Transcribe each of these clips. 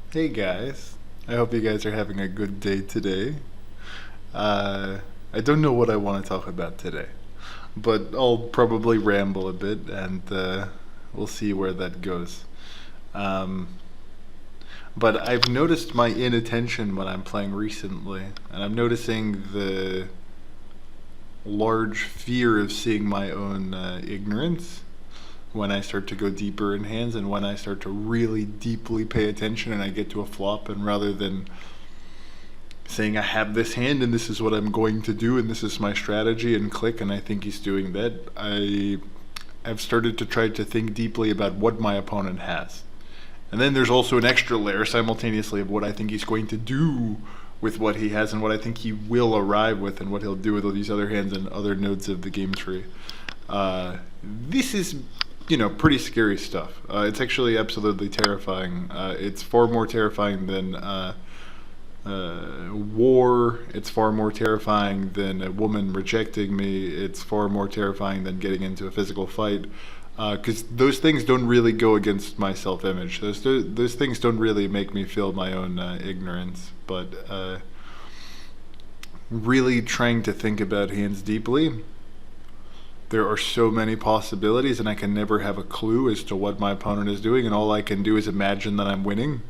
Hey guys, I hope you guys are having a good day today. I don't know what I want to talk about today, but I'll probably ramble a bit and we'll see where that goes. Um, but I've noticed my inattention when I'm playing recently, and I'm noticing the large fear of seeing my own ignorance when I start to go deeper in hands and when I start to really deeply pay attention and I get to a flop, and rather than saying I have this hand and this is what I'm going to do and this is my strategy and click and I think he's doing that, I've started to try to think deeply about what my opponent has. And then there's also an extra layer simultaneously of what I think he's going to do with what he has and what I think he will arrive with and what he'll do with all these other hands and other nodes of the game tree. This is, pretty scary stuff. It's actually absolutely terrifying. It's far more terrifying than war. It's far more terrifying than a woman rejecting me. It's far more terrifying than getting into a physical fight. Because those things don't really go against my self-image. Those things don't really make me feel my own ignorance. But really trying to think about hands deeply, there are so many possibilities, and I can never have a clue as to what my opponent is doing, and all I can do is imagine that I'm winning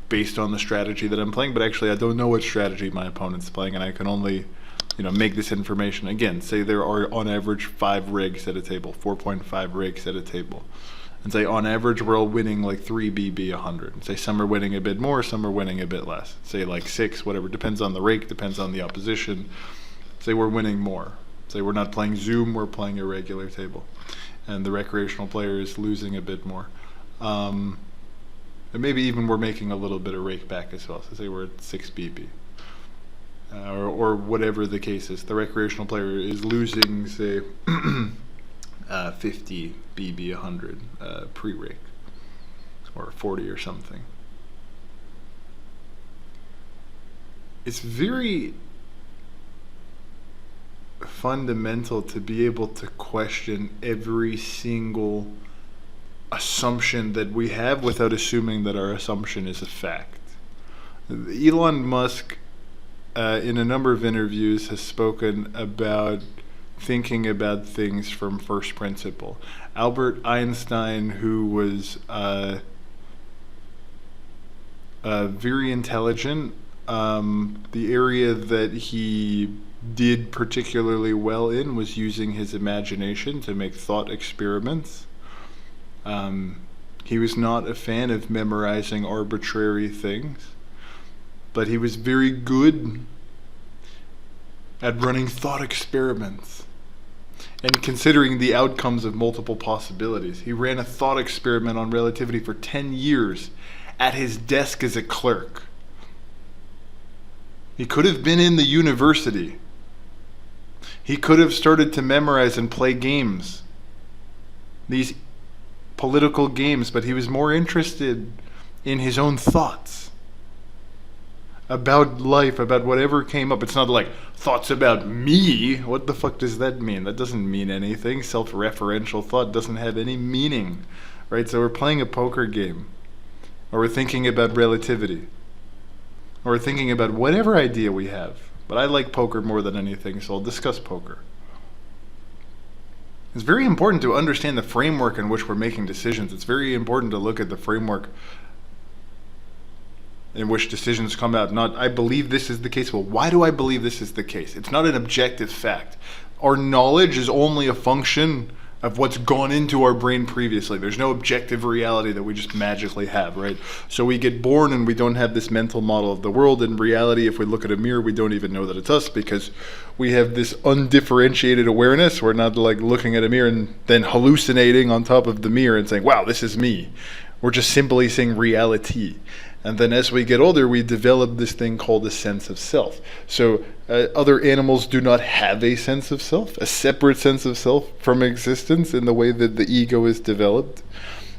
based on the strategy that I'm playing, but actually I don't know what strategy my opponent's playing, and I can only make this information. Again, say there are on average 5 rigs at a table, 4.5 rigs at a table, and say on average we're all winning like 3 BB 100, and say some are winning a bit more, some are winning a bit less, say like 6, whatever, depends on the rake, depends on the opposition. Say we're winning more, say we're not playing Zoom, we're playing a regular table, and the recreational player is losing a bit more. And maybe even we're making a little bit of rake back as well. So say we're at 6 BB. Or whatever the case is. The recreational player is losing, say, 50 BB 100 pre-rake. Or 40 or something. It's very fundamental to be able to question every single assumption that we have without assuming that our assumption is a fact. Elon Musk, in a number of interviews, has spoken about thinking about things from first principle. Albert Einstein, who was very intelligent, the area that he did particularly well in was using his imagination to make thought experiments. He was not a fan of memorizing arbitrary things, but he was very good at running thought experiments and considering the outcomes of multiple possibilities. He ran a thought experiment on relativity for 10 years at his desk as a clerk. He could have been in the university. He could have started to memorize and play games. These political games, but he was more interested in his own thoughts about life, about whatever came up. It's not like thoughts about me. What the fuck does that mean? That doesn't mean anything. Self-referential thought doesn't have any meaning, right? So we're playing a poker game, or we're thinking about relativity, or we're thinking about whatever idea we have. But I like poker more than anything, so I'll discuss poker. It's very important to understand the framework in which we're making decisions. It's very important to look at the framework in which decisions come out. Not, I believe this is the case. Well, why do I believe this is the case? It's not an objective fact. Our knowledge is only a function of what's gone into our brain previously. There's no objective reality that we just magically have, right? So we get born and we don't have this mental model of the world. In reality, if we look at a mirror, we don't even know that it's us because we have this undifferentiated awareness. We're not like looking at a mirror and then hallucinating on top of the mirror and saying, wow, this is me. We're just simply saying reality. And then as we get older, we develop this thing called a sense of self. So other animals do not have a sense of self, a separate sense of self from existence in the way that the ego is developed.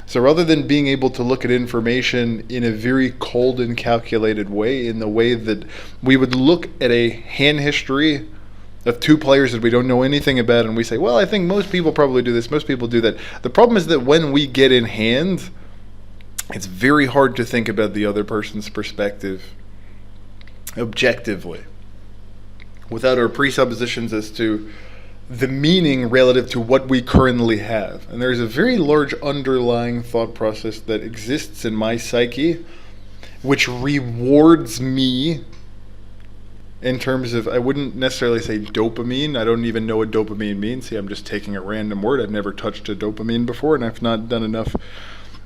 So rather than being able to look at information in a very cold and calculated way, in the way that we would look at a hand history of 2 players that we don't know anything about, and we say, well, I think most people probably do this, most people do that. The problem is that when we get in hand, it's very hard to think about the other person's perspective objectively without our presuppositions as to the meaning relative to what we currently have. And there's a very large underlying thought process that exists in my psyche which rewards me in terms of, I wouldn't necessarily say dopamine. I don't even know what dopamine means. See, I'm just taking a random word. I've never touched a dopamine before, and I've not done enough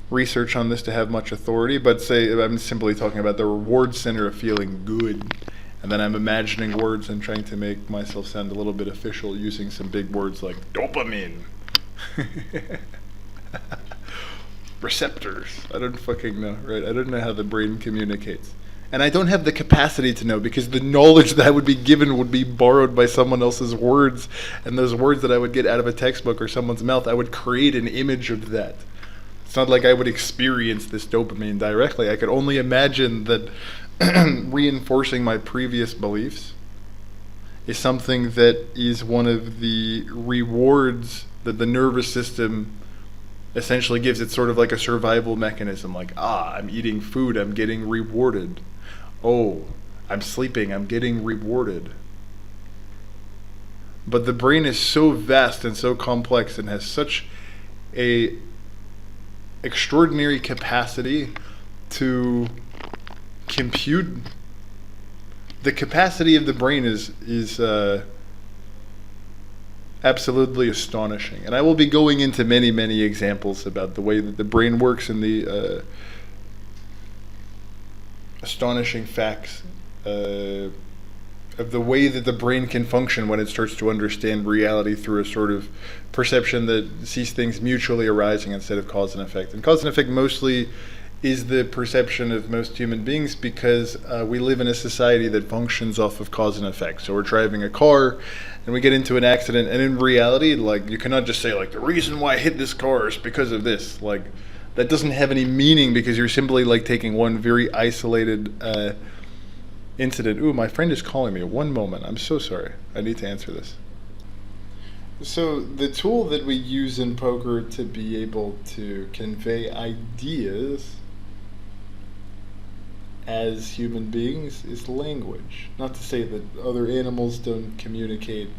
research on this to have much authority. But say I'm simply talking about the reward center of feeling good. And then I'm imagining words and trying to make myself sound a little bit official using some big words like dopamine. Receptors. I don't fucking know, right? I don't know how the brain communicates. And I don't have the capacity to know, because the knowledge that I would be given would be borrowed by someone else's words. And those words that I would get out of a textbook or someone's mouth, I would create an image of that. It's not like I would experience this dopamine directly. I could only imagine that reinforcing my previous beliefs is something that is one of the rewards that the nervous system essentially gives. It's sort of like a survival mechanism, like, I'm eating food, I'm getting rewarded. Oh, I'm sleeping, I'm getting rewarded. But the brain is so vast and so complex and has such a extraordinary capacity to compute. The capacity of the brain is absolutely astonishing. And I will be going into many, many examples about the way that the brain works and the astonishing facts of the way that the brain can function when it starts to understand reality through a sort of perception that sees things mutually arising instead of cause and effect. And cause and effect mostly is the perception of most human beings, because we live in a society that functions off of cause and effect. So we're driving a car and we get into an accident, and in reality, like, you cannot just say, like, the reason why I hit this car is because of this. Like, that doesn't have any meaning, because you're simply like taking one very isolated incident. Ooh, my friend is calling me. One moment. I'm so sorry. I need to answer this. So the tool that we use in poker to be able to convey ideas as human beings is language. Not to say that other animals don't communicate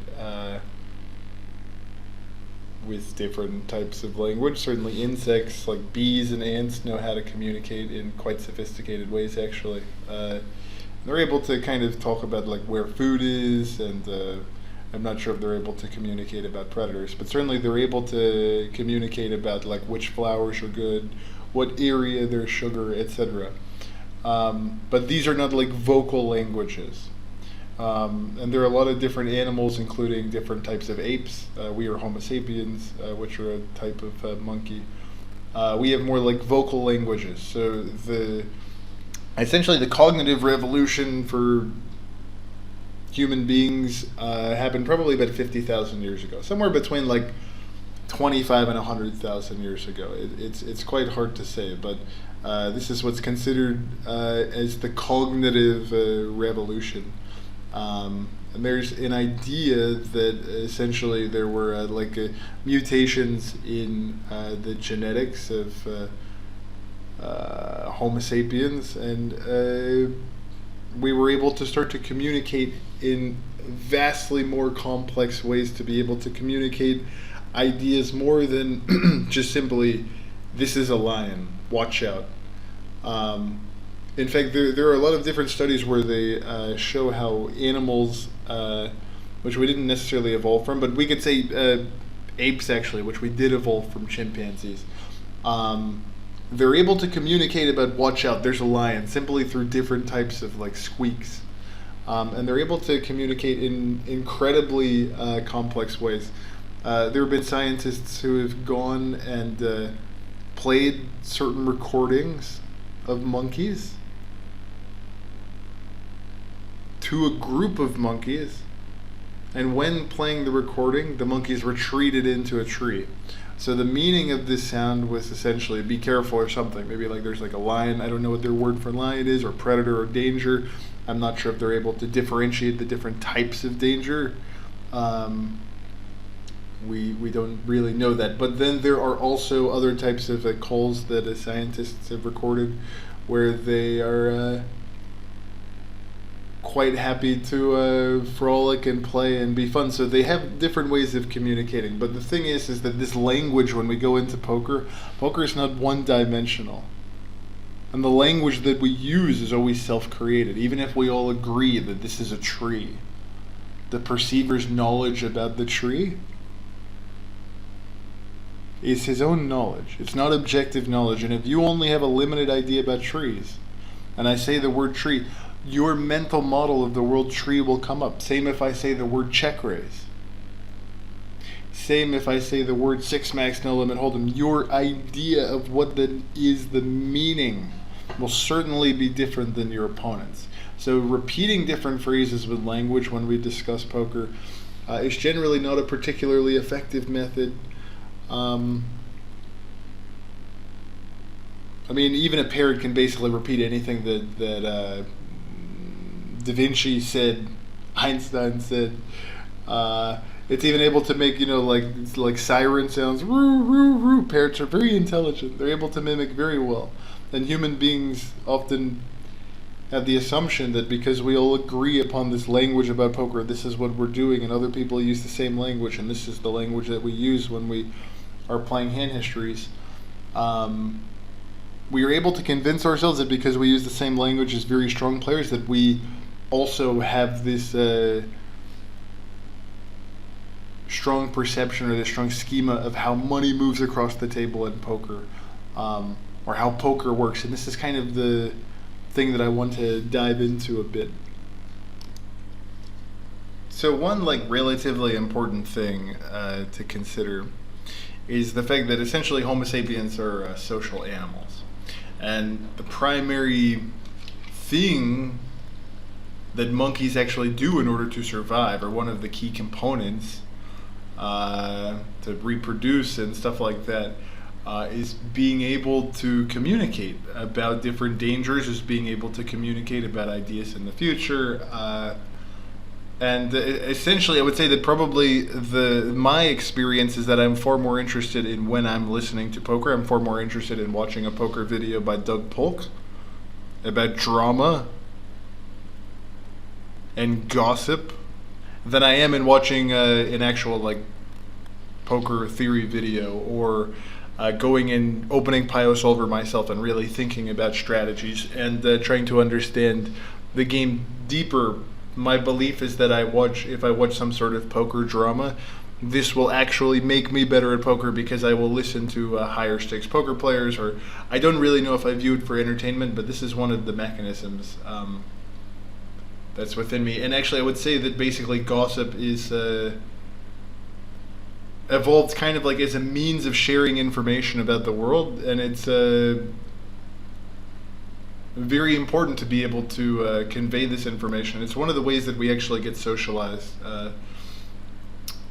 with different types of language. Certainly insects like bees and ants know how to communicate in quite sophisticated ways, actually. They're able to kind of talk about like where food is, and I'm not sure if they're able to communicate about predators, but certainly they're able to communicate about like which flowers are good, what area there's sugar, etc. But these are not like vocal languages. And there are a lot of different animals, including different types of apes. We are Homo sapiens, which are a type of monkey. We have more like vocal languages. So essentially the cognitive revolution for human beings happened probably about 50,000 years ago, somewhere between like 25 and 100,000 years ago. It's quite hard to say, but this is what's considered as the cognitive revolution. And there's an idea that essentially there were mutations in the genetics of Homo sapiens, and we were able to start to communicate in vastly more complex ways, to be able to communicate ideas more than just simply, this is a lion, watch out. In fact, there are a lot of different studies where they show how animals, which we didn't necessarily evolve from, but we could say apes actually, which we did evolve from chimpanzees, they're able to communicate about watch out, there's a lion, simply through different types of like squeaks. And they're able to communicate in incredibly complex ways. There have been scientists who have gone and played certain recordings of monkeys to a group of monkeys, and when playing the recording, the monkeys retreated into a tree. So the meaning of this sound was essentially, be careful or something. Maybe like there's like a lion, I don't know what their word for lion is, or predator or danger. I'm not sure if they're able to differentiate the different types of danger. We don't really know that. But then there are also other types of calls that scientists have recorded where they are quite happy to frolic and play and be fun. So they have different ways of communicating. But the thing is that this language, when we go into poker, poker is not one-dimensional. And the language that we use is always self-created, even if we all agree that this is a tree. The perceiver's knowledge about the tree is his own knowledge. It's not objective knowledge. And if you only have a limited idea about trees, and I say the word tree, your mental model of the word tree will come up. Same if I say the word check raise. Same if I say the word six max no limit hold'em. Your idea of what that is, the meaning, will certainly be different than your opponent's. So repeating different phrases with language when we discuss poker is generally not a particularly effective method. I mean, even a parrot can basically repeat anything that Da Vinci said, Einstein said. It's even able to make, like siren sounds. Roo, roo, roo. Parrots are very intelligent. They're able to mimic very well. And human beings often have the assumption that because we all agree upon this language about poker, this is what we're doing, and other people use the same language, and this is the language that we use when we are playing hand histories. We are able to convince ourselves that because we use the same language as very strong players, that we also have this strong perception or this strong schema of how money moves across the table in poker, or how poker works. And this is kind of the thing that I want to dive into a bit. So one relatively important thing to consider is the fact that essentially Homo sapiens are social animals. And the primary thing that monkeys actually do in order to survive, or one of the key components to reproduce and stuff like that, is being able to communicate about different dangers, is being able to communicate about ideas in the future. And essentially, I would say that probably my experience is that I'm far more interested in, when I'm listening to poker, I'm far more interested in watching a poker video by Doug Polk about drama and gossip than I am in watching an actual poker theory video, or going and opening Pio Solver myself and really thinking about strategies and trying to understand the game deeper. My belief is that if I watch some sort of poker drama, this will actually make me better at poker, because I will listen to higher stakes poker players, or I don't really know if I view it for entertainment, but this is one of the mechanisms that's within me. And actually I would say that basically gossip is evolved kind of as a means of sharing information about the world, and it's very important to be able to convey this information. It's one of the ways that we actually get socialized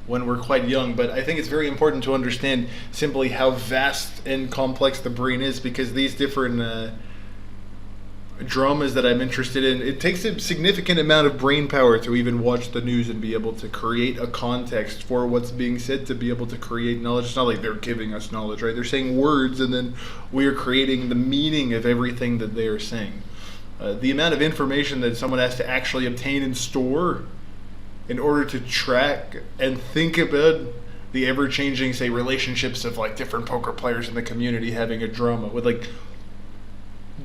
when we're quite young, but I think it's very important to understand simply how vast and complex the brain is, because these different dramas that I'm interested in, it takes a significant amount of brain power to even watch the news and be able to create a context for what's being said, to be able to create knowledge. It's not like they're giving us knowledge, right? They're saying words, and then we are creating the meaning of everything that they are saying. The amount of information that someone has to actually obtain and store in order to track and think about the ever-changing, say, relationships of different poker players in the community having a drama with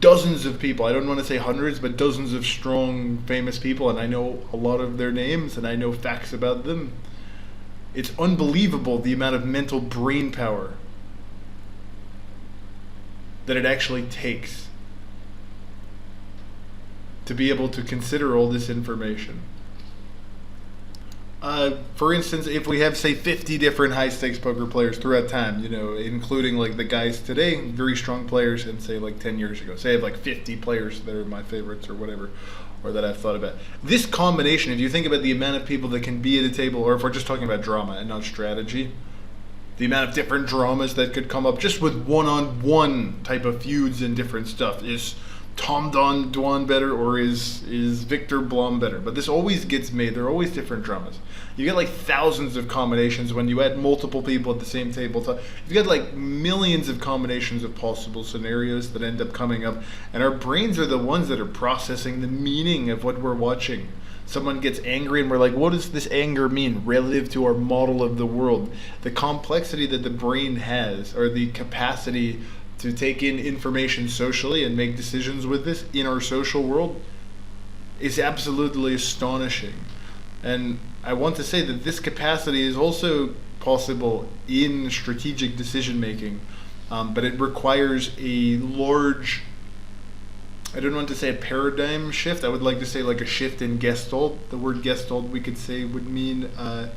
dozens of people. I don't want to say hundreds, but dozens of strong, famous people, and I know a lot of their names, and I know facts about them. It's unbelievable the amount of mental brain power that it actually takes to be able to consider all this information. For instance, if we have, say, 50 different high-stakes poker players throughout time, including the guys today, very strong players, and say 10 years ago. Say I have 50 players that are my favorites or whatever, or that I've thought about. This combination, if you think about the amount of people that can be at a table, or if we're just talking about drama and not strategy, the amount of different dramas that could come up just with one-on-one type of feuds and different stuff is Tom Dwan better, or is Victor Blom better? But this always gets made. There are always different dramas. You get like thousands of combinations when you add multiple people at the same table. You get like millions of combinations of possible scenarios that end up coming up, and our brains are the ones that are processing the meaning of what we're watching. Someone gets angry and we're like, what does this anger mean relative to our model of the world? The complexity that the brain has, or the capacity to take in information socially and make decisions with this in our social world, is absolutely astonishing. And I want to say that this capacity is also possible in strategic decision making, but it requires a large, I don't want to say a paradigm shift. I would like to say like a shift in Gestalt. The word Gestalt, we could say, would mean, I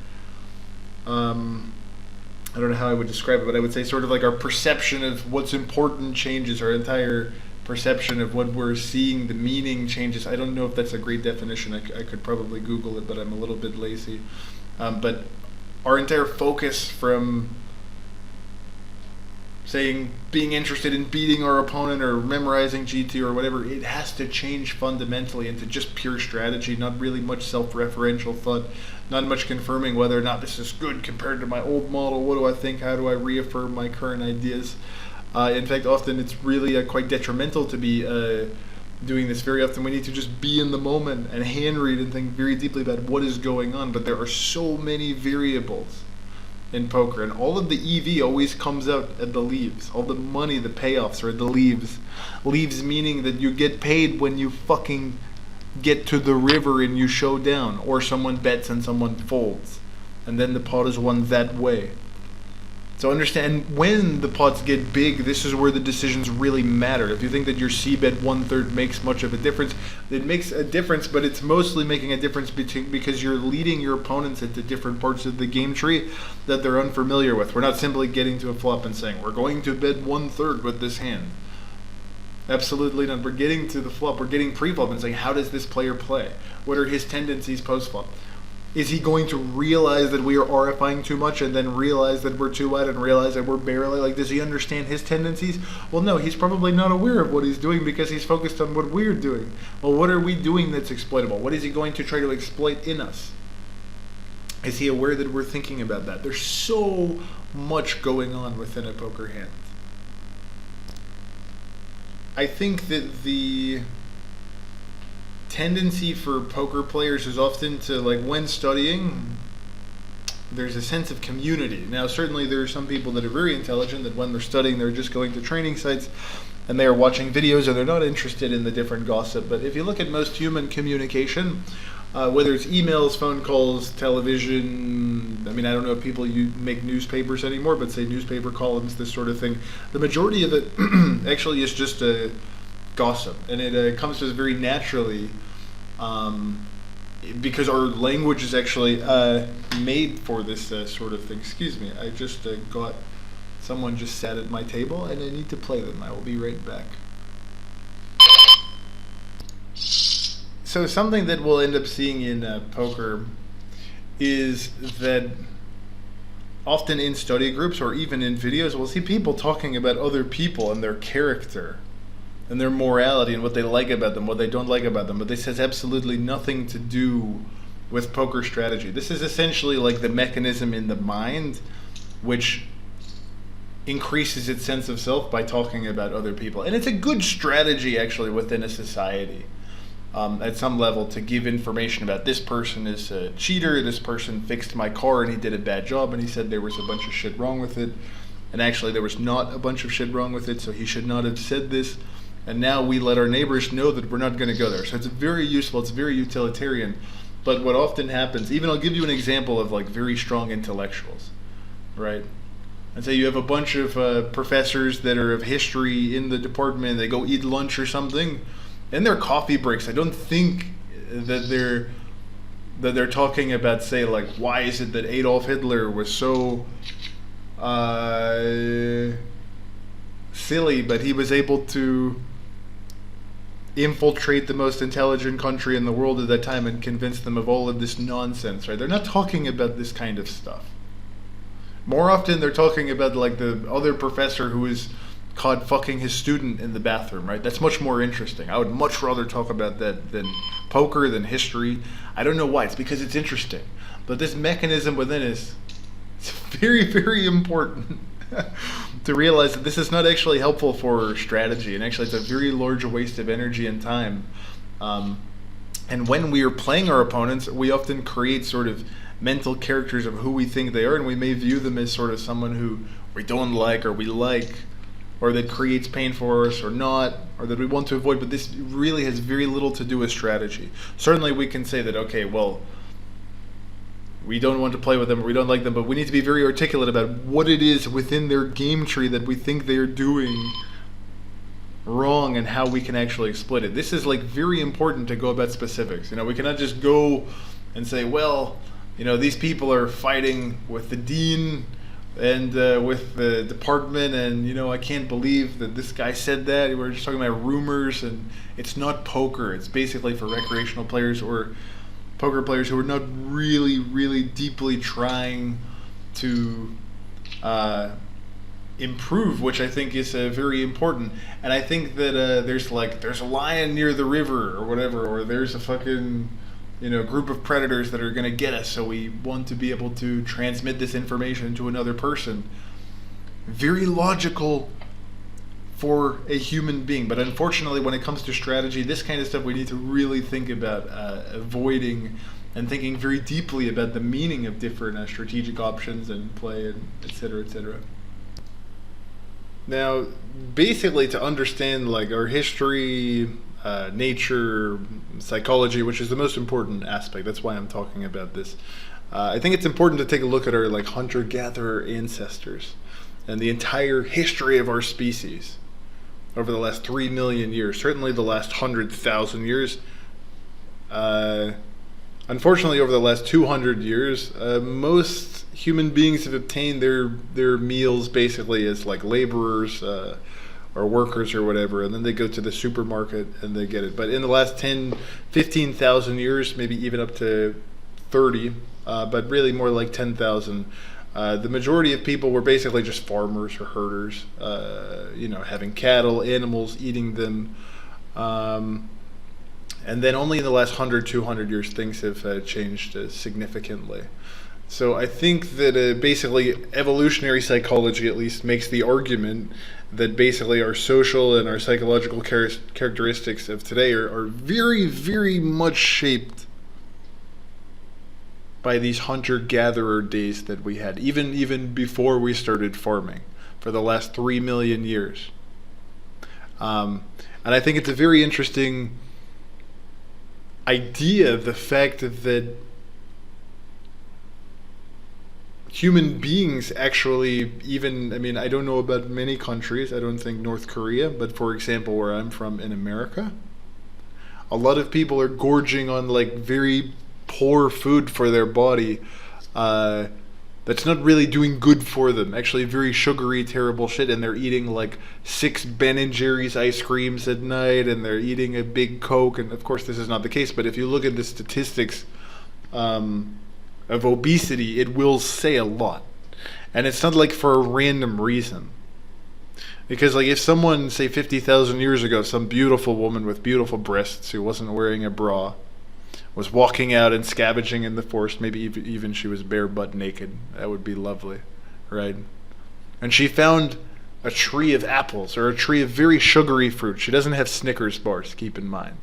don't know how I would describe it, but I would say sort of like our perception of what's important changes, our entire perception of what we're seeing, the meaning changes. I don't know if that's a great definition. I could probably Google it, but I'm a little bit lazy. But our entire focus from saying being interested in beating our opponent or memorizing GT or whatever, it has to change fundamentally into just pure strategy, not really much self-referential thought, not much confirming whether or not this is good compared to my old model. What do I think? How do I reaffirm my current ideas? In fact, often it's really quite detrimental to be doing this. Very often we need to just be in the moment and hand read and think very deeply about what is going on. But there are so many variables in poker, and all of the EV always comes out at the leaves. All the money, the payoffs are at the leaves. Leaves meaning that you get paid when you fucking get to the river and you show down, or someone bets and someone folds, and then the pot is won that way. So understand, when the pots get big, this is where the decisions really matter. If you think that your c-bet 1/3 makes much of a difference, it makes a difference, but it's mostly making a difference because you're leading your opponents into different parts of the game tree that they're unfamiliar with. We're not simply getting to a flop and saying, we're going to bet 1/3 with this hand. Absolutely not. We're getting to the flop, we're getting pre-flop and saying, how does this player play? What are his tendencies post-flop? Is he going to realize that we are RFIing too much and then realize that we're too wide and realize that we're barely, like, does he understand his tendencies? Well, no, he's probably not aware of what he's doing because he's focused on what we're doing. Well, what are we doing that's exploitable? What is he going to try to exploit in us? Is he aware that we're thinking about that? There's so much going on within a poker hand. I think that the tendency for poker players is often to, like, when studying, there's a sense of community. Now, certainly there are some people that are very intelligent that when they're studying, they're just going to training sites and they are watching videos and they're not interested in the different gossip. But if you look at most human communication, whether it's emails, phone calls, television, I mean, I don't know if people make newspapers anymore, but say newspaper columns, this sort of thing, the majority of it actually is just a gossip, and it comes to us very naturally because our language is actually made for this sort of thing. Excuse me, I just got someone just sat at my table and I need to play them. I will be right back. So something that we'll end up seeing in poker is that often in study groups or even in videos, we'll see people talking about other people and their character and their morality and what they like about them, what they don't like about them, but this has absolutely nothing to do with poker strategy. This is essentially like the mechanism in the mind which increases its sense of self by talking about other people. And it's a good strategy actually within a society at some level to give information about this person is a cheater, this person fixed my car and he did a bad job and he said there was a bunch of shit wrong with it, and actually there was not a bunch of shit wrong with it, so he should not have said this. And now we let our neighbors know that we're not going to go there. So it's very useful, it's very utilitarian. But what often happens, even I'll give you an example of like very strong intellectuals, right? And say you have a bunch of professors that are of history in the department, they go eat lunch or something, in their coffee breaks, I don't think that they're talking about, say, like, why is it that Adolf Hitler was so silly, but he was able to infiltrate the most intelligent country in the world at that time and convince them of all of this nonsense, right? They're not talking about this kind of stuff. More often they're talking about like the other professor who is caught fucking his student in the bathroom, right? That's much more interesting. I would much rather talk about that than poker, than history. I don't know why. It's because it's interesting. But this mechanism within is it's very, very important to realize that this is not actually helpful for strategy, and actually it's a very large waste of energy and time. And when we are playing our opponents, we often create sort of mental characters of who we think they are, and we may view them as sort of someone who we don't like, or we like, or that creates pain for us or not, or that we want to avoid, but this really has very little to do with strategy. Certainly we can say that, okay, well, we don't want to play with them, or we don't like them, but we need to be very articulate about what it is within their game tree that we think they are doing wrong and how we can actually exploit it. This is like very important to go about specifics. We cannot just go and say, well, these people are fighting with the dean and with the department, and I can't believe that this guy said that. We're just talking about rumors, and it's not poker. It's basically for recreational players or poker players who are not really, really deeply trying to improve, which I think is very important. And I think that there's a lion near the river or whatever, or there's a fucking group of predators that are going to get us, so we want to be able to transmit this information to another person. Very logical for a human being, but unfortunately when it comes to strategy, this kind of stuff we need to really think about avoiding, and thinking very deeply about the meaning of different strategic options and play, and etc., etc. Now, basically, to understand our history, nature, psychology, which is the most important aspect. That's why I'm talking about this. I think it's important to take a look at our hunter-gatherer ancestors and the entire history of our species over the last 3 million years, certainly the last 100,000 years. Unfortunately, over the last 200 years, most human beings have obtained their meals basically as laborers, or workers or whatever, and then they go to the supermarket and they get it. But in the last 10, 15,000 years, maybe even up to 30, but really more like 10,000, the majority of people were basically just farmers or herders, having cattle, animals, eating them. And then only in the last 100, 200 years, things have changed significantly. So I think that basically evolutionary psychology at least makes the argument that basically our social and our psychological characteristics of today are very, very much shaped by these hunter-gatherer days that we had, even before we started farming, for the last 3 million years. And I think it's a very interesting idea, the fact that human beings actually, I don't know about many countries, I don't think North Korea, but for example, where I'm from in America, a lot of people are gorging on very poor food for their body that's not really doing good for them. Actually very sugary, terrible shit, and they're eating 6 Ben & Jerry's ice creams at night, and they're eating a big Coke, and of course this is not the case, but if you look at the statistics of obesity, it will say a lot. And it's not for a random reason. Because if someone, say 50,000 years ago, some beautiful woman with beautiful breasts who wasn't wearing a bra, was walking out and scavenging in the forest, maybe even she was bare butt naked, that would be lovely, right? And she found a tree of apples, or a tree of very sugary fruit. She doesn't have Snickers bars, keep in mind.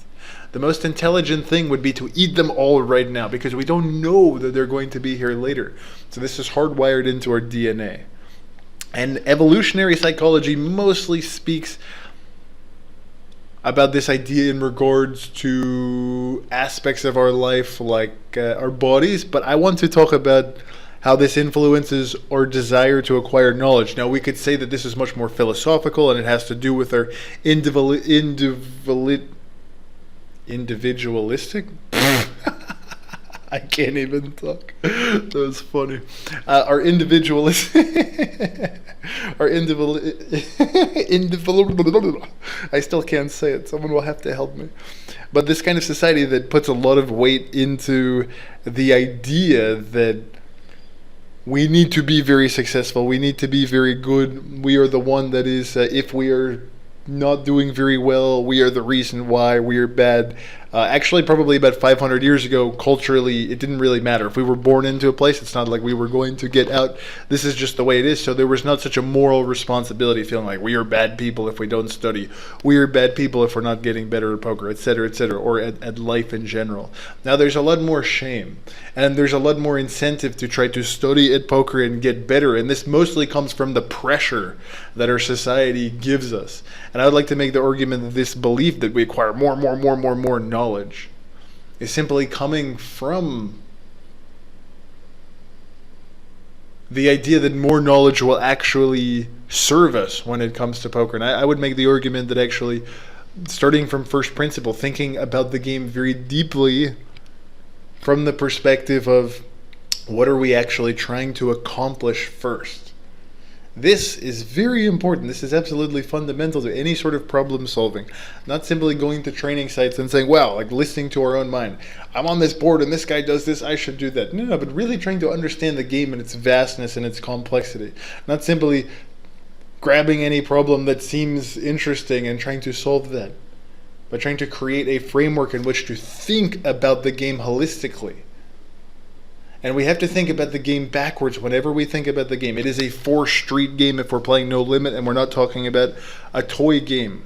The most intelligent thing would be to eat them all right now, because we don't know that they're going to be here later. So this is hardwired into our DNA. And evolutionary psychology mostly speaks about this idea in regards to aspects of our life, like our bodies, but I want to talk about how this influences our desire to acquire knowledge. Now, we could say that this is much more philosophical, and it has to do with our individualistic? I can't even talk. That was funny. Our individualistic... I still can't say it. Someone will have to help me. But this kind of society that puts a lot of weight into the idea that we need to be very successful. We need to be very good. We are the one that is, if we are not doing very well, we are the reason why we are bad. Actually, probably about 500 years ago, culturally, it didn't really matter. If we were born into a place, it's not like we were going to get out. This is just the way it is. So there was not such a moral responsibility, feeling like we are bad people if we don't study. We are bad people if we're not getting better at poker, etc., or at life in general. Now there's a lot more shame, and there's a lot more incentive to try to study at poker and get better. And this mostly comes from the pressure that our society gives us. And I would like to make the argument that this belief that we acquire more knowledge is simply coming from the idea that more knowledge will actually serve us when it comes to poker. And I would make the argument that actually, starting from first principle, thinking about the game very deeply from the perspective of what are we actually trying to accomplish first. This is very important. This is absolutely fundamental to any sort of problem solving. Not simply going to training sites and saying, wow, like listening to our own mind. I'm on this board and this guy does this, I should do that. No, but really trying to understand the game and its vastness and its complexity. Not simply grabbing any problem that seems interesting and trying to solve that, but trying to create a framework in which to think about the game holistically. And we have to think about the game backwards whenever we think about the game. It is a 4-street game if we're playing No Limit, and we're not talking about a toy game.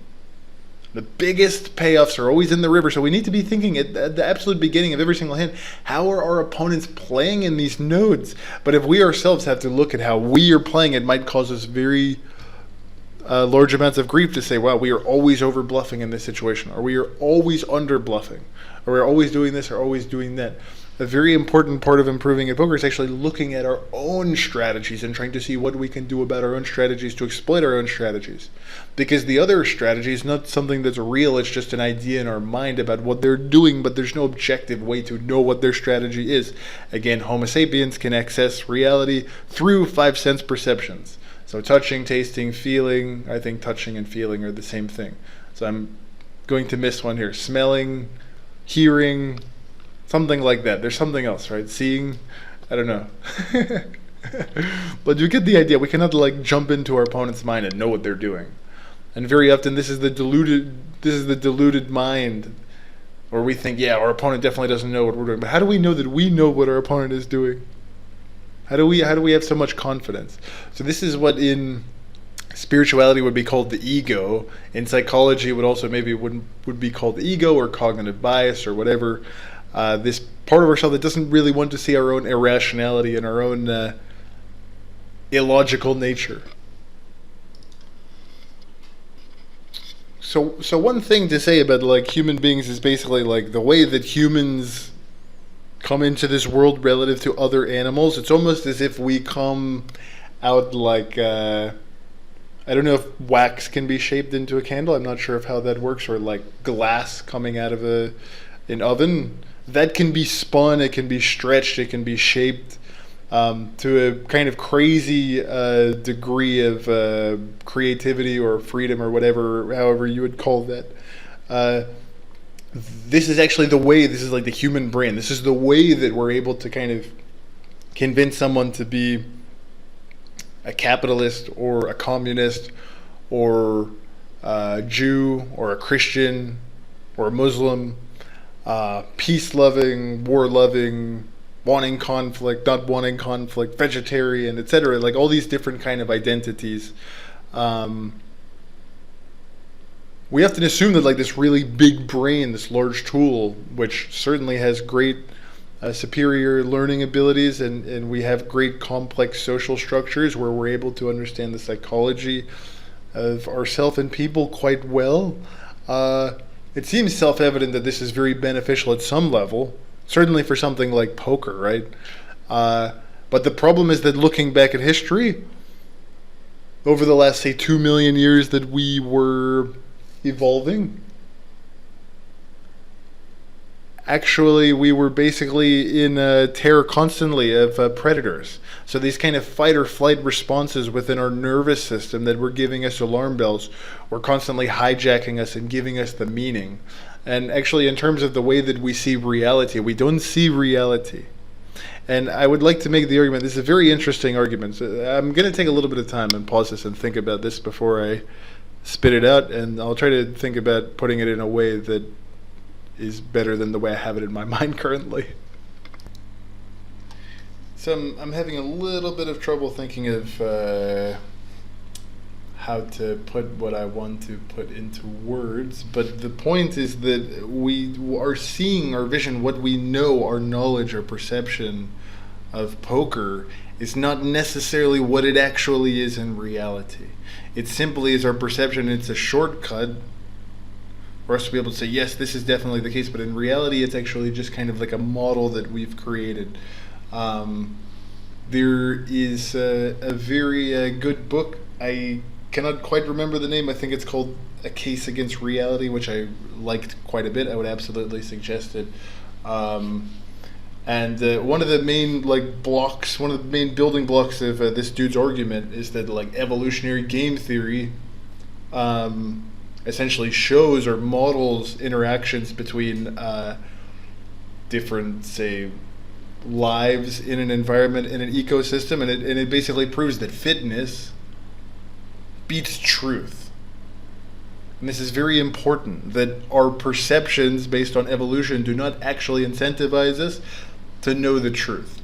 The biggest payoffs are always in the river, so we need to be thinking at the absolute beginning of every single hand, how are our opponents playing in these nodes? But if we ourselves have to look at how we are playing, it might cause us very large amounts of grief to say, wow, we are always over bluffing in this situation, or we are always under bluffing, or we're always doing this or always doing that. A very important part of improving at poker is actually looking at our own strategies and trying to see what we can do about our own strategies to exploit our own strategies. Because the other strategy is not something that's real, it's just an idea in our mind about what they're doing, but there's no objective way to know what their strategy is. Again, Homo sapiens can access reality through 5 sense perceptions. So touching, tasting, feeling, I think touching and feeling are the same thing. So I'm going to miss one here. Smelling, hearing, something like that. There's something else, right? Seeing, I don't know. But you get the idea. We cannot like jump into our opponent's mind and know what they're doing. And very often this is the deluded mind, where we think, yeah, our opponent definitely doesn't know what we're doing. But how do we know that we know what our opponent is doing? How do we have so much confidence? So this is what in spirituality would be called the ego. In psychology would also maybe would be called the ego or cognitive bias or whatever. This part of ourselves that doesn't really want to see our own irrationality and our own illogical nature. So one thing to say about like human beings is basically like the way that humans come into this world relative to other animals. It's almost as if we come out like I don't know if wax can be shaped into a candle. I'm not sure of how that works, or like glass coming out of an oven. That can be spun, it can be stretched, it can be shaped to a kind of crazy degree of creativity or freedom or whatever, however you would call that. This is actually the way, this is like the human brain. This is the way that we're able to kind of convince someone to be a capitalist or a communist or a Jew or a Christian or a Muslim. Peace-loving, war-loving, wanting conflict, not wanting conflict, vegetarian, etc. Like all these different kind of identities. We often assume that like this really big brain, this large tool, which certainly has great superior learning abilities, and we have great complex social structures where we're able to understand the psychology of ourselves and people quite well. It seems self-evident that this is very beneficial at some level, certainly for something like poker, right? But the problem is that looking back at history, over the last, say, 2 million years that we were evolving, actually we were basically in terror constantly of predators. So these kind of fight or flight responses within our nervous system that were giving us alarm bells were constantly hijacking us and giving us the meaning. And actually in terms of the way that we see reality, we don't see reality. And I would like to make the argument, this is a very interesting argument. So I'm going to take a little bit of time and pause this and think about this before I spit it out, and I'll try to think about putting it in a way that is better than the way I have it in my mind currently. So I'm having a little bit of trouble thinking of how to put what I want to put into words, but the point is that we are seeing our vision, what we know, our knowledge, our perception of poker is not necessarily what it actually is in reality. It simply is our perception. It's a shortcut for us to be able to say, yes, this is definitely the case, but in reality it's actually just kind of like a model that we've created. There is a very good book, I cannot quite remember the name, I think it's called A Case Against Reality, which I liked quite a bit. I would absolutely suggest it. And one of the main blocks, one of the main building blocks of this dude's argument is that evolutionary game theory essentially shows or models interactions between different, say, lives in an environment, in an ecosystem, and it basically proves that fitness beats truth. And this is very important, that our perceptions based on evolution do not actually incentivize us to know the truth.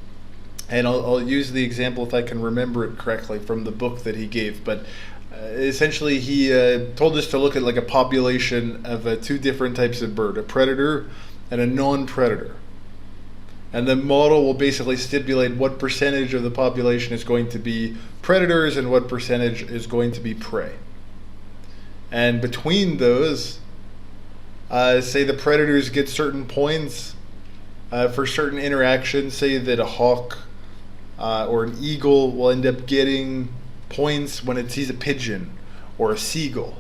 And I'll use the example, if I can remember it correctly, from the book that he gave, but essentially he told us to look at a population of two different types of bird, a predator and a non-predator. And the model will basically stipulate what percentage of the population is going to be predators and what percentage is going to be prey. And between those, say the predators get certain points for certain interactions. Say that a hawk or an eagle will end up getting points when it sees a pigeon or a seagull.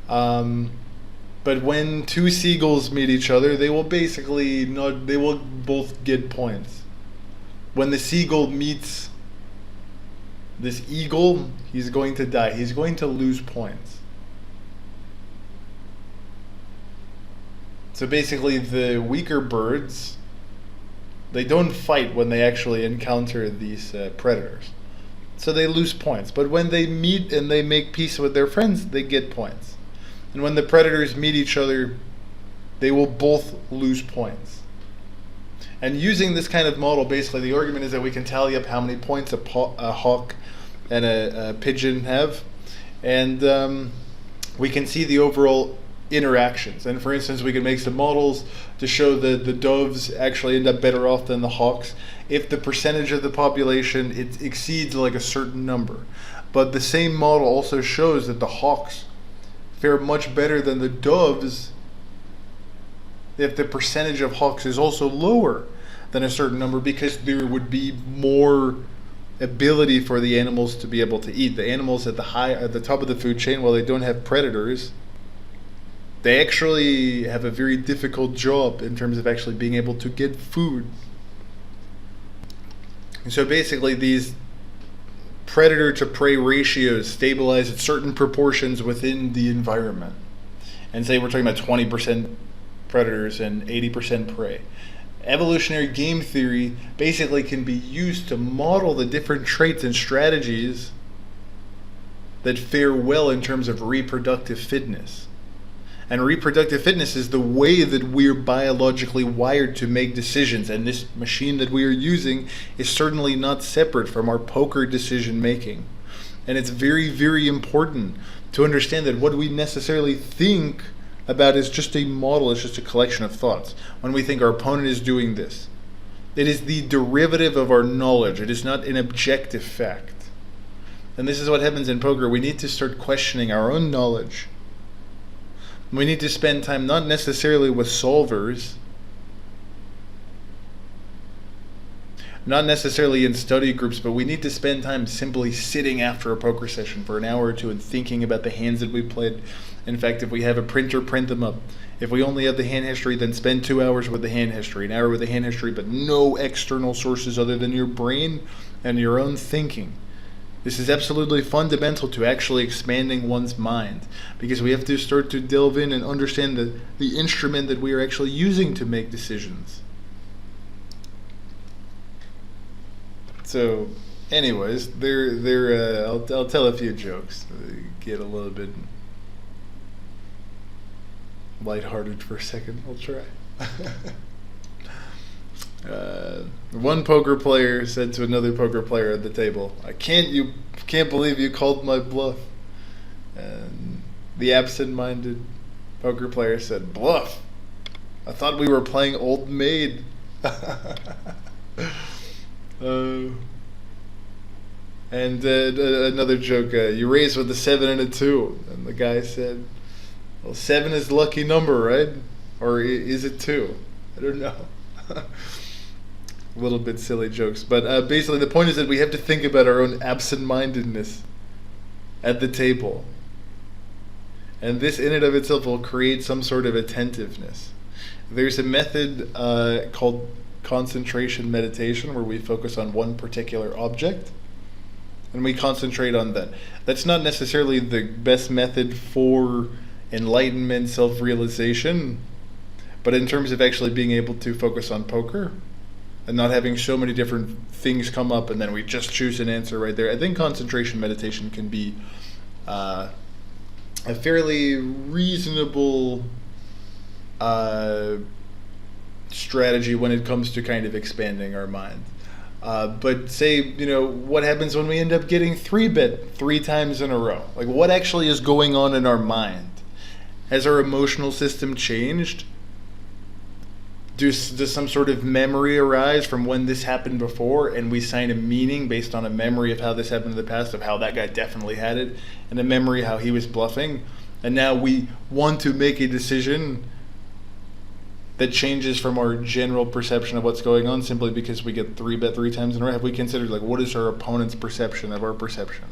But when two seagulls meet each other, they will basically they will both get points. When the seagull meets this eagle, he's going to die. He's going to lose points. So basically the weaker birds, they don't fight when they actually encounter these predators. So they lose points. But when they meet and they make peace with their friends, they get points. And when the predators meet each other, they will both lose points. And using this kind of model, basically the argument is that we can tally up how many points a hawk and a pigeon have. And we can see the overall interactions. And for instance, we can make some models to show that the doves actually end up better off than the hawks if the percentage of the population it exceeds a certain number. But the same model also shows that the hawks fare much better than the doves if the percentage of hawks is also lower than a certain number, because there would be more ability for the animals to be able to eat. The animals at the top of the food chain, while they don't have predators, they actually have a very difficult job in terms of actually being able to get food. And so basically these predator to prey ratios stabilize at certain proportions within the environment. And say we're talking about 20% predators and 80% prey. Evolutionary game theory basically can be used to model the different traits and strategies that fare well in terms of reproductive fitness. And reproductive fitness is the way that we're biologically wired to make decisions. And this machine that we are using is certainly not separate from our poker decision making. And it's very, very important to understand that what we necessarily think about is just a model, it's just a collection of thoughts. When we think our opponent is doing this, it is the derivative of our knowledge. It is not an objective fact. And this is what happens in poker. We need to start questioning our own knowledge. We need to spend time not necessarily with solvers, not necessarily in study groups, but we need to spend time simply sitting after a poker session for an hour or two and thinking about the hands that we played. In fact, if we have a printer, print them up. If we only have the hand history, then spend 2 hours with the hand history, an hour with the hand history, but no external sources other than your brain and your own thinking. This is absolutely fundamental to actually expanding one's mind, because we have to start to delve in and understand the instrument that we are actually using to make decisions. So, anyways, they're. I'll tell a few jokes. Get a little bit lighthearted for a second. I'll try. One poker player said to another poker player at the table, You can't believe you called my bluff." And the absent-minded poker player said, "Bluff? I thought we were playing Old Maid." And another joke, "You raise with a 7 and a 2. And the guy said, "Well, 7 is the lucky number, right? Or is it 2? I don't know." A little bit silly jokes. But basically the point is that we have to think about our own absent-mindedness at the table. And this in and of itself will create some sort of attentiveness. There's a method called concentration meditation where we focus on one particular object and we concentrate on that. That's not necessarily the best method for enlightenment, self-realization, but in terms of actually being able to focus on poker and not having so many different things come up and then we just choose an answer right there, I think concentration meditation can be a fairly reasonable strategy when it comes to kind of expanding our mind. But say, what happens when we end up getting 3-bet 3 times in a row? Like, what actually is going on in our mind? Has our emotional system changed? Does some sort of memory arise from when this happened before and we assign a meaning based on a memory of how this happened in the past, of how that guy definitely had it, and a memory how he was bluffing, and now we want to make a decision that changes from our general perception of what's going on simply because we get 3-bet 3 times in a row? Have we considered, what is our opponent's perception of our perception?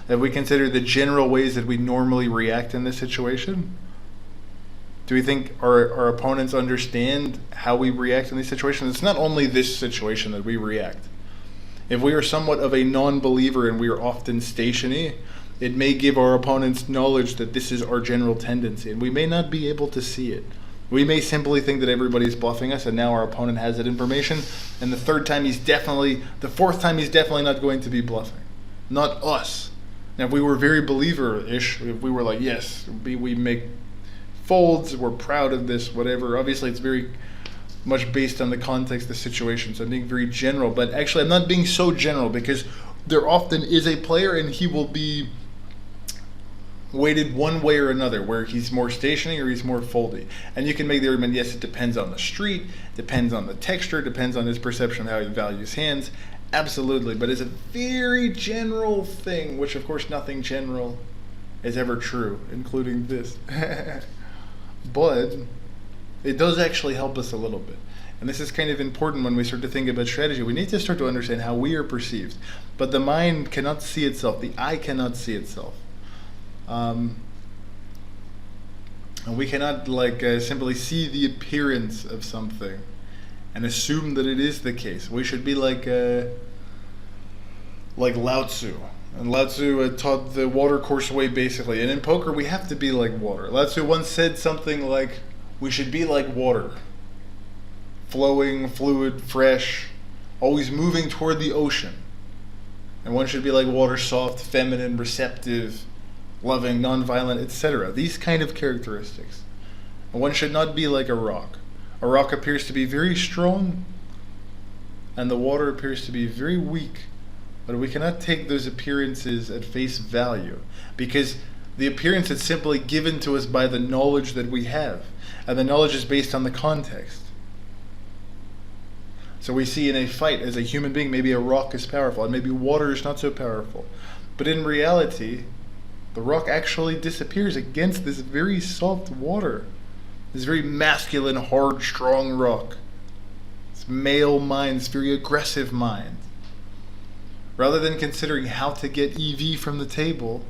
Have we considered the general ways that we normally react in this situation? Do we think our opponents understand how we react in these situations? It's not only this situation that we react. If we are somewhat of a non-believer and we are often stationy, it may give our opponents knowledge that this is our general tendency, and we may not be able to see it. We may simply think that everybody's bluffing us, and now our opponent has that information, and the fourth time he's definitely not going to be bluffing. Not us. Now, if we were very believer-ish, if we were like, yes, we make folds, we're proud of this, whatever. Obviously, it's very much based on the context, the situation, so I'm being very general. But actually, I'm not being so general because there often is a player and he will be weighted one way or another, where he's more stationary or he's more foldy. And you can make the argument, yes, it depends on the street, depends on the texture, depends on his perception of how he values hands. Absolutely, but it's a very general thing, which of course nothing general is ever true, including this. But it does actually help us a little bit. And this is kind of important when we start to think about strategy. We need to start to understand how we are perceived. But the mind cannot see itself. The eye cannot see itself. And we cannot simply see the appearance of something and assume that it is the case. We should be like Lao Tzu. And Lao Tzu taught the water course way, basically. And in poker, we have to be like water. Lao Tzu once said something like, we should be like water. Flowing, fluid, fresh, always moving toward the ocean. And one should be like water, soft, feminine, receptive, loving, nonviolent, etc. These kind of characteristics. And one should not be like a rock. A rock appears to be very strong, and the water appears to be very weak. But we cannot take those appearances at face value, because the appearance is simply given to us by the knowledge that we have, and the knowledge is based on the context. So we see in a fight, as a human being, maybe a rock is powerful, and maybe water is not so powerful. But in reality, the rock actually disappears against this very soft water, this very masculine, hard, strong rock. This male mind, this very aggressive mind. Rather than considering how to get EV from the table,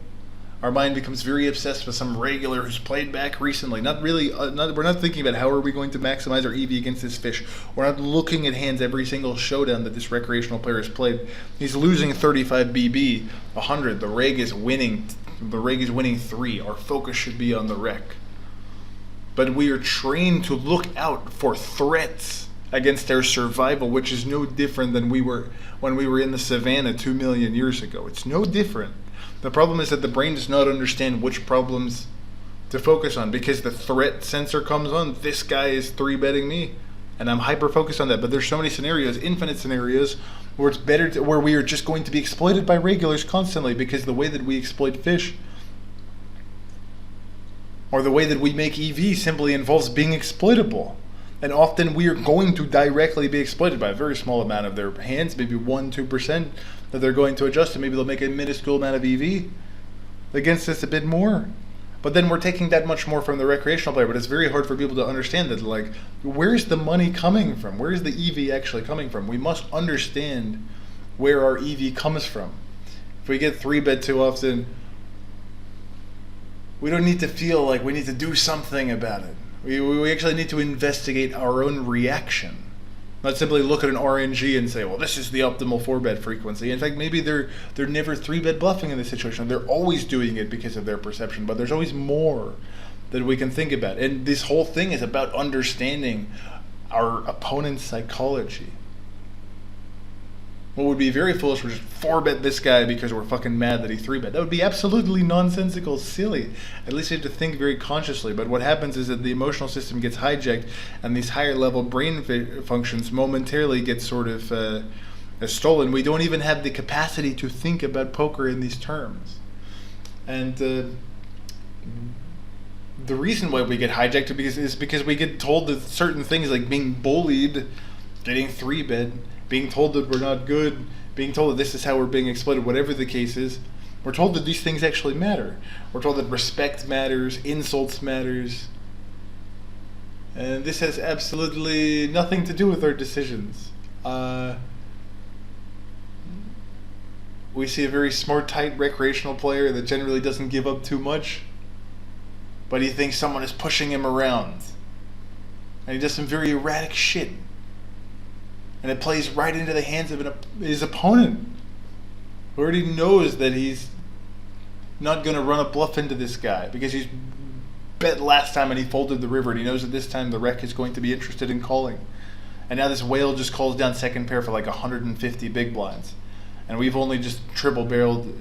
our mind becomes very obsessed with some regular who's played back recently. We're not thinking about how are we going to maximize our EV against this fish. We're not looking at hands every single showdown that this recreational player has played. He's losing 35 BB, 100. The reg is winning 3. Our focus should be on the rec. But we are trained to look out for threats against their survival, which is no different than we were when we were in the savannah 2 million years ago. It's no different. The problem is that the brain does not understand which problems to focus on, because the threat sensor comes on. This guy is 3-betting me, and I'm hyper focused on that. But there's so many scenarios, infinite scenarios, where it's better where we are just going to be exploited by regulars constantly, because the way that we exploit fish, or the way that we make EV, simply involves being exploitable. And often we are going to directly be exploited by a very small amount of their hands, maybe 1-2% that they're going to adjust, and maybe they'll make a minuscule amount of EV against us a bit more. But then we're taking that much more from the recreational player. But it's very hard for people to understand that, like, where's the money coming from? Where's the EV actually coming from? We must understand where our EV comes from. If we get 3-bet too often, we don't need to feel like we need to do something about it. We actually need to investigate our own reaction. Not simply look at an RNG and say, well, this is the optimal 4-bet frequency. In fact, maybe they're never 3-bet bluffing in this situation. They're always doing it because of their perception, but there's always more that we can think about. And this whole thing is about understanding our opponent's psychology. What would be very foolish was just 4-bet this guy because we're fucking mad that he 3-bet. That would be absolutely nonsensical, silly. At least you have to think very consciously. But what happens is that the emotional system gets hijacked, and these higher level brain functions momentarily get sort of stolen. We don't even have the capacity to think about poker in these terms. And the reason why we get hijacked is because we get told that certain things, like being bullied, getting 3-bet, being told that we're not good, being told that this is how we're being exploited, whatever the case is, we're told that these things actually matter. We're told that respect matters, insults matters. And this has absolutely nothing to do with our decisions. We see a very smart, tight recreational player that generally doesn't give up too much, but he thinks someone is pushing him around. And he does some very erratic shit. And it plays right into the hands of his opponent, who already knows that he's not going to run a bluff into this guy because he's bet last time and he folded the river, and he knows that this time the rec is going to be interested in calling. And now this whale just calls down second pair for like 150 big blinds. And we've only just triple barreled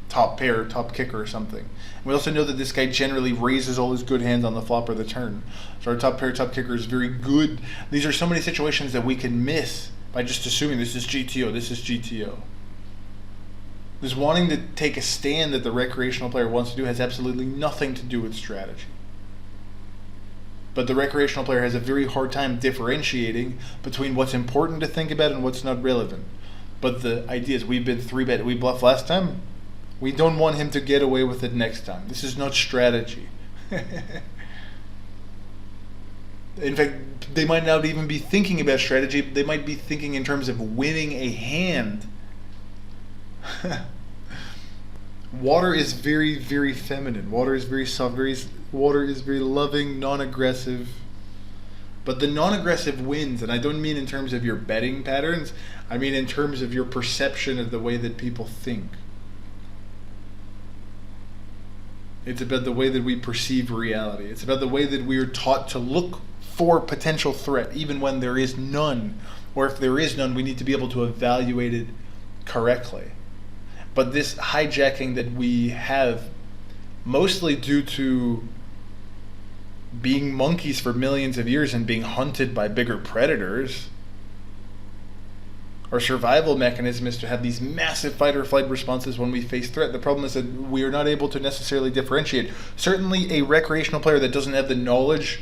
top pair, top kicker or something. And we also know that this guy generally raises all his good hands on the flop or the turn. So our top pair, top kicker is very good. These are so many situations that we can miss by just assuming this is GTO, this is GTO. This wanting to take a stand that the recreational player wants to do has absolutely nothing to do with strategy. But the recreational player has a very hard time differentiating between what's important to think about and what's not relevant. But the idea is, we've been 3-bet, we bluffed last time. We don't want him to get away with it next time. This is not strategy. In fact, they might not even be thinking about strategy. They might be thinking in terms of winning a hand. Water is very, very feminine. Water is very soft. Water is very loving, non-aggressive. But the non-aggressive wins, and I don't mean in terms of your betting patterns. I mean in terms of your perception of the way that people think. It's about the way that we perceive reality. It's about the way that we are taught to look for potential threat, even when there is none. Or if there is none, we need to be able to evaluate it correctly. But this hijacking that we have, mostly due to being monkeys for millions of years and being hunted by bigger predators, our survival mechanism is to have these massive fight or flight responses when we face threat. The problem is that we are not able to necessarily differentiate. Certainly a recreational player that doesn't have the knowledge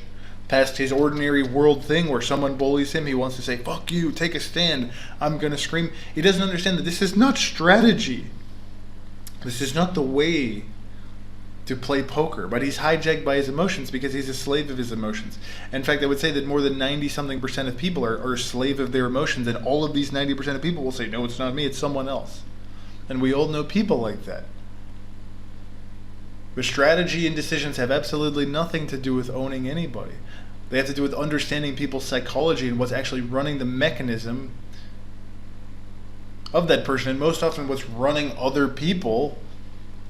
past his ordinary world thing where someone bullies him, he wants to say, fuck you, take a stand, I'm going to scream. He doesn't understand that this is not strategy. This is not the way to play poker, but he's hijacked by his emotions because he's a slave of his emotions. In fact, I would say that more than 90-something% of people are a slave of their emotions, and all of these 90% of people will say, no, it's not me, it's someone else. And we all know people like that. But strategy and decisions have absolutely nothing to do with owning anybody. They have to do with understanding people's psychology and what's actually running the mechanism of that person. And most often what's running other people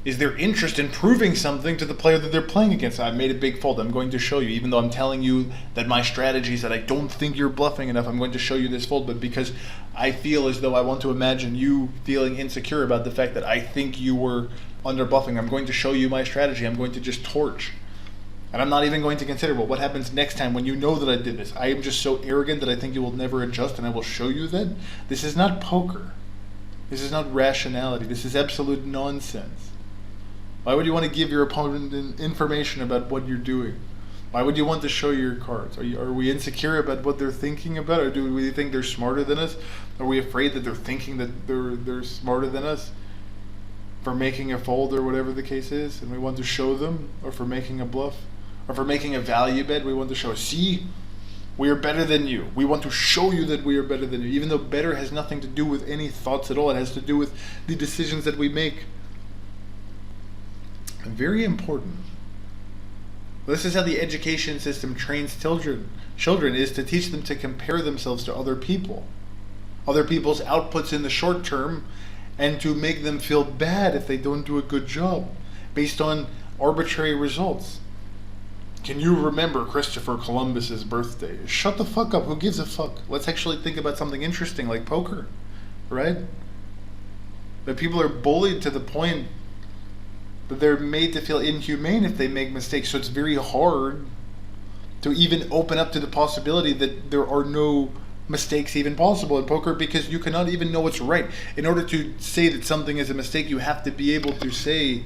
is their interest in proving something to the player that they're playing against. I made a big fold. I'm going to show you, even though I'm telling you that my strategy is that I don't think you're bluffing enough, I'm going to show you this fold. But because I feel as though I want to imagine you feeling insecure about the fact that I think you were under bluffing, I'm going to show you my strategy. I'm going to just torch. And I'm not even going to consider, well, what happens next time when you know that I did this? I am just so arrogant that I think you will never adjust, and I will show you that. This is not poker. This is not rationality. This is absolute nonsense. Why would you want to give your opponent information about what you're doing? Why would you want to show your cards? Are we insecure about what they're thinking about? Or do we think they're smarter than us? Are we afraid that they're thinking that they're smarter than us for making a fold or whatever the case is, and we want to show them? Or for making a bluff? Or for making a value bet, we want to show, see, we are better than you. We want to show you that we are better than you, even though better has nothing to do with any thoughts at all. It has to do with the decisions that we make. Very important. This is how the education system trains children. Children is to teach them to compare themselves to other people. Other people's outputs in the short term, and to make them feel bad if they don't do a good job based on arbitrary results. Can you remember Christopher Columbus's birthday? Shut the fuck up. Who gives a fuck? Let's actually think about something interesting like poker, right? But people are bullied to the point that they're made to feel inhumane if they make mistakes. So it's very hard to even open up to the possibility that there are no mistakes even possible in poker, because you cannot even know what's right. In order to say that something is a mistake, you have to be able to say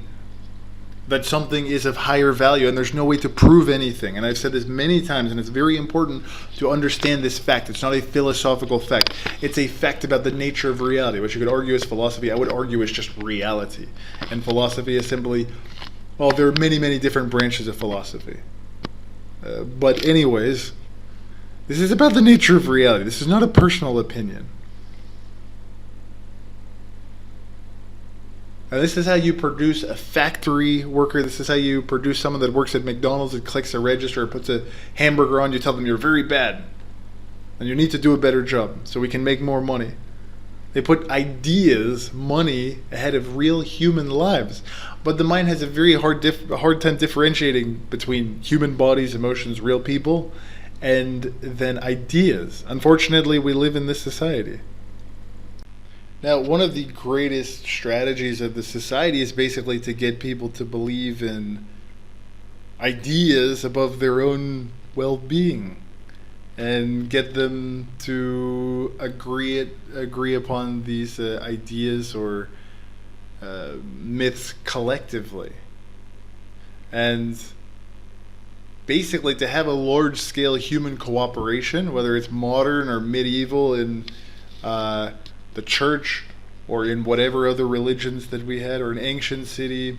that something is of higher value, and there's no way to prove anything. And I've said this many times, and it's very important to understand this fact. It's not a philosophical fact. It's a fact about the nature of reality, which you could argue is philosophy. I would argue is just reality. And philosophy is simply, well, there are many, many different branches of philosophy. But anyways, this is about the nature of reality. This is not a personal opinion. And this is how you produce a factory worker. This is how you produce someone that works at McDonald's and clicks a register or puts a hamburger on. You tell them you're very bad and you need to do a better job so we can make more money. They put ideas, money, ahead of real human lives. But the mind has a very hard time differentiating between human bodies, emotions, real people, and then ideas. Unfortunately, we live in this society. Now, one of the greatest strategies of the society is basically to get people to believe in ideas above their own well-being and get them to agree upon these ideas or myths collectively. And basically to have a large-scale human cooperation, whether it's modern or medieval in the church or in whatever other religions that we had, or an ancient city,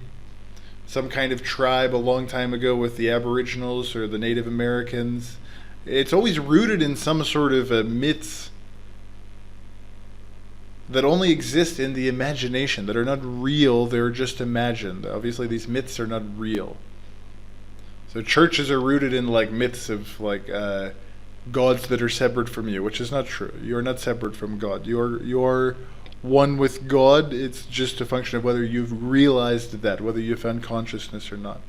some kind of tribe a long time ago with the Aboriginals or the Native Americans. It's always rooted in some sort of myths that only exist in the imagination, that are not real, they're just imagined. Obviously these myths are not real. So churches are rooted in like myths of like gods that are separate from you, which is not true. You're not separate from God. You're one with God. It's just a function of whether you've realized that, whether you found consciousness or not.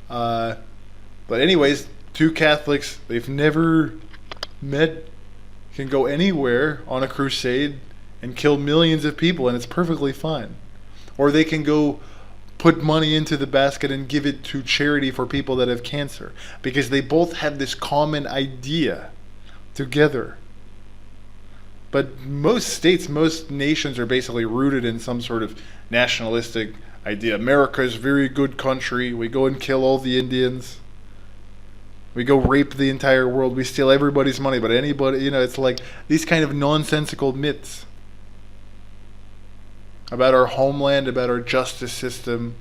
But anyways, two Catholics, they've never met, can go anywhere on a crusade and kill millions of people, and it's perfectly fine. Or they can go put money into the basket and give it to charity for people that have cancer, because they both have this common idea together. But most states, most nations are basically rooted in some sort of nationalistic idea. America is a very good country. We go and kill all the Indians. We go rape the entire world. We steal everybody's money, but anybody, it's like these kind of nonsensical myths about our homeland, about our justice system,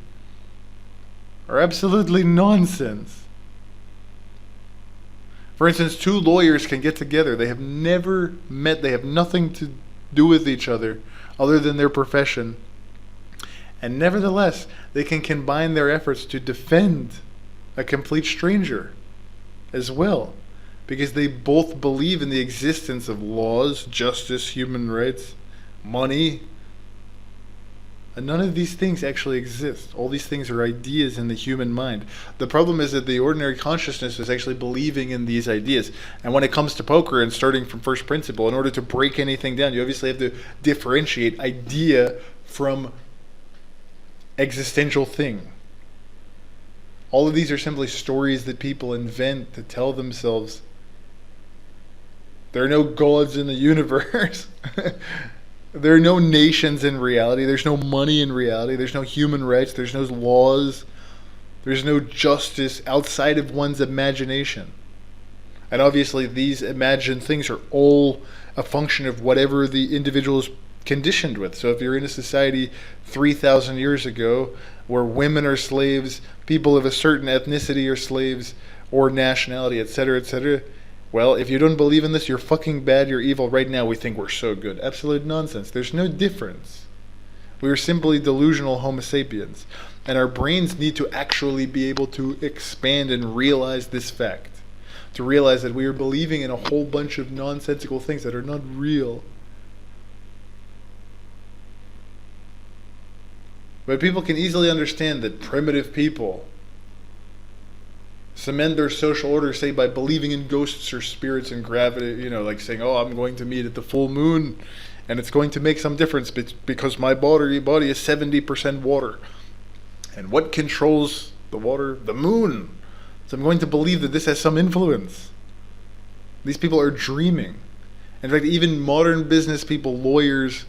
are absolutely nonsense. For instance, two lawyers can get together. They have never met. They have nothing to do with each other than their profession. And nevertheless, they can combine their efforts to defend a complete stranger as well, because they both believe in the existence of laws, justice, human rights, money, And none of these things actually exist. All these things are ideas in the human mind. The problem is that the ordinary consciousness is actually believing in these ideas. And when it comes to poker and starting from first principle, in order to break anything down, you obviously have to differentiate idea from existential thing. All of these are simply stories that people invent to tell themselves there are no gods in the universe. There are no nations in reality. There's no money in reality. There's no human rights. There's no laws. There's no justice outside of one's imagination. And obviously these imagined things are all a function of whatever the individual is conditioned with. So if you're in a society 3,000 years ago where women are slaves, people of a certain ethnicity are slaves or nationality, etc., well, if you don't believe in this, you're fucking bad, you're evil. Right now we think we're so good. Absolute nonsense. There's no difference. We are simply delusional Homo sapiens. And our brains need to actually be able to expand and realize this fact. To realize that we are believing in a whole bunch of nonsensical things that are not real. But people can easily understand that primitive people cement their social order, say, by believing in ghosts or spirits and gravity, like saying, oh, I'm going to meet at the full moon, and it's going to make some difference because my body is 70% water. And what controls the water? The moon. So I'm going to believe that this has some influence. These people are dreaming. In fact, even modern business people, lawyers,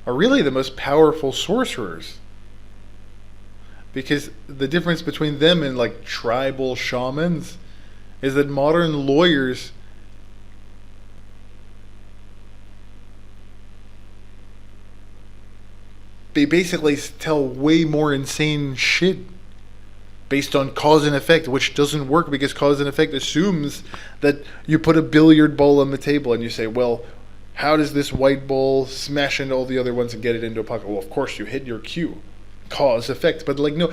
are really the most powerful sorcerers. Because the difference between them and like tribal shamans is that modern lawyers they basically tell way more insane shit based on cause and effect, which doesn't work because cause and effect assumes that you put a billiard ball on the table and you say, well, how does this white ball smash into all the other ones and get it into a pocket? Well, of course, you hit your cue. Cause, effect. But no,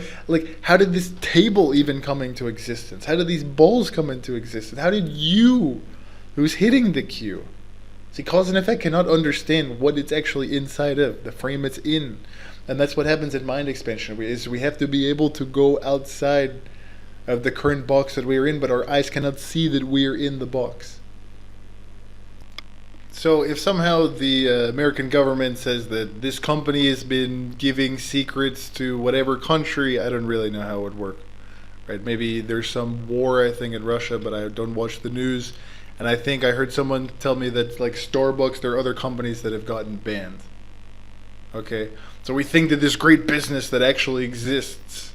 how did this table even come into existence? How did these balls come into existence? How did you, who's hitting the cue? See, cause and effect cannot understand what it's actually inside of, the frame it's in. And that's what happens in mind expansion. We have to be able to go outside of the current box that we're in, but our eyes cannot see that we're in the box. So if somehow the American government says that this company has been giving secrets to whatever country, I don't really know how it would work. Right? Maybe there's some war, I think, in Russia, but I don't watch the news. And I think I heard someone tell me that like Starbucks, there are other companies that have gotten banned. Okay? So we think that this great business that actually exists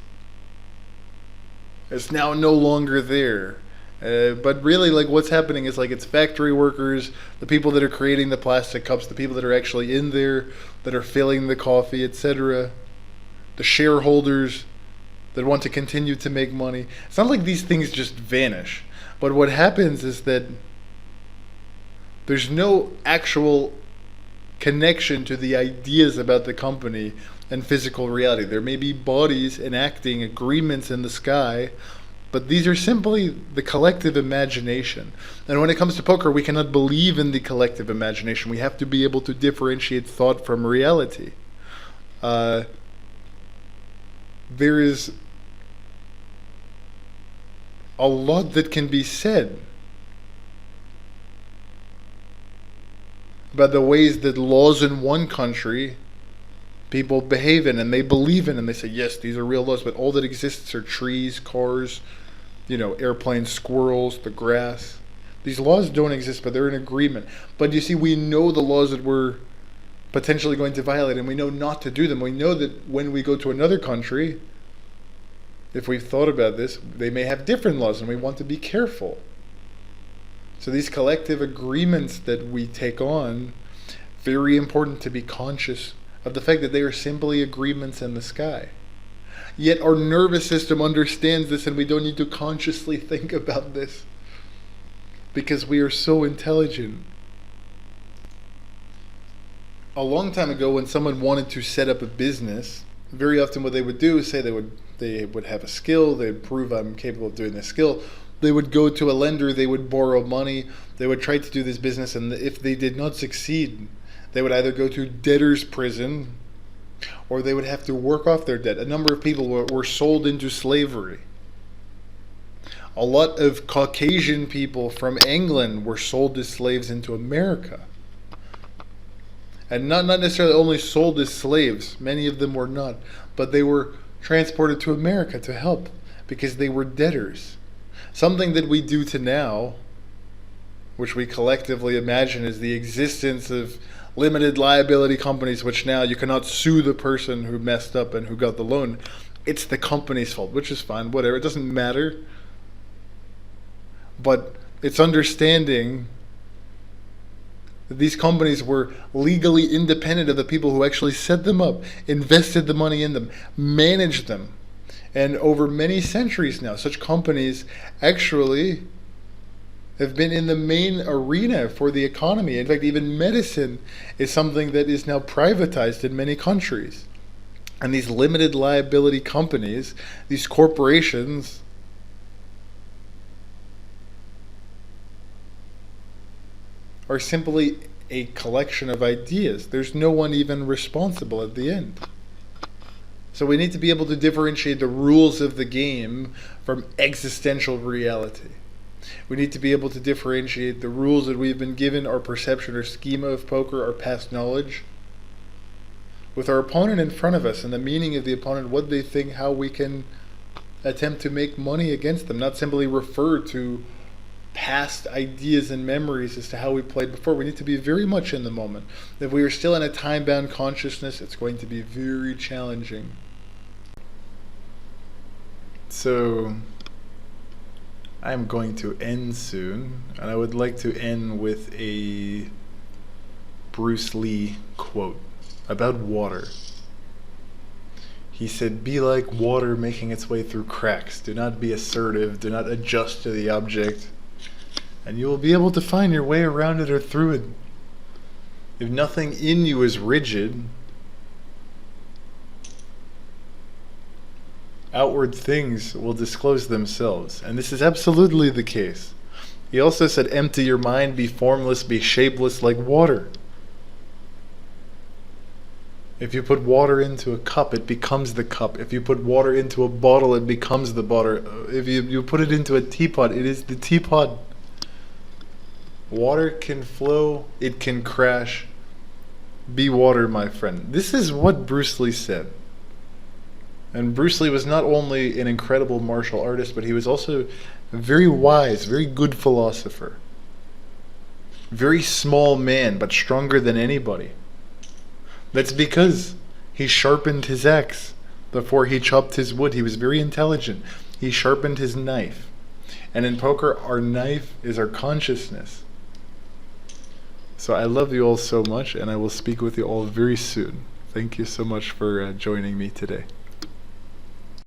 is now no longer there. But really, like, what's happening is, like, it's factory workers, the people that are creating the plastic cups, the people that are actually in there, that are filling the coffee, etc., the shareholders that want to continue to make money. It's not like these things just vanish. But what happens is that there's no actual connection to the ideas about the company and physical reality. There may be bodies enacting agreements in the sky, but these are simply the collective imagination. And when it comes to poker, we cannot believe in the collective imagination. We have to be able to differentiate thought from reality. There is a lot that can be said about the ways that laws in one country people behave in and they believe in, and they say, yes, these are real laws, but all that exists are trees, cars, airplanes, squirrels, the grass. These laws don't exist, but they're in agreement. But you see, we know the laws that we're potentially going to violate, and we know not to do them. We know that when we go to another country, if we've thought about this, they may have different laws, and we want to be careful. So these collective agreements that we take on, very important to be conscious of the fact that they are simply agreements in the sky. Yet our nervous system understands this, and we don't need to consciously think about this because we are so intelligent. A long time ago, when someone wanted to set up a business, very often what they would do is say they would have a skill, they'd prove I'm capable of doing this skill. They would go to a lender, they would borrow money, they would try to do this business, and if they did not succeed, They would either go to debtor's prison or they would have to work off their debt. A number of people were sold into slavery. A lot of Caucasian people from England were sold as slaves into America. And not necessarily only sold as slaves, many of them were not, but they were transported to America to help because they were debtors. Something that we do to now, which we collectively imagine is the existence of limited liability companies, which now you cannot sue the person who messed up and who got the loan. It's the company's fault, which is fine, whatever, it doesn't matter. But it's understanding that these companies were legally independent of the people who actually set them up, invested the money in them, managed them. And over many centuries now, such companies actually have been in the main arena for the economy. In fact, even medicine is something that is now privatized in many countries. And these limited liability companies, these corporations, are simply a collection of ideas. There's no one even responsible at the end. So we need to be able to differentiate the rules of the game from existential reality. We need to be able to differentiate the rules that we've been given, our perception or schema of poker, our past knowledge, with our opponent in front of us and the meaning of the opponent, what they think, how we can attempt to make money against them, not simply refer to past ideas and memories as to how we played before. We need to be very much in the moment. If we are still in a time-bound consciousness, it's going to be very challenging. So I'm going to end soon, and I would like to end with a Bruce Lee quote about water. He said, "Be like water making its way through cracks. Do not be assertive. Do not adjust to the object. And you will be able to find your way around it or through it. If nothing in you is rigid, outward things will disclose themselves." And this is absolutely the case. He also said, "Empty your mind, be formless, be shapeless like water." If you put water into a cup, it becomes the cup. If you put water into a bottle, it becomes the bottle. If you put it into a teapot, it is the teapot. Water can flow, it can crash. Be water, my friend. This is what Bruce Lee said. And Bruce Lee was not only an incredible martial artist, but he was also a very wise, very good philosopher. Very small man, but stronger than anybody. That's because he sharpened his axe before he chopped his wood. He was very intelligent. He sharpened his knife. And in poker, our knife is our consciousness. So I love you all so much, and I will speak with you all very soon. Thank you so much for joining me today.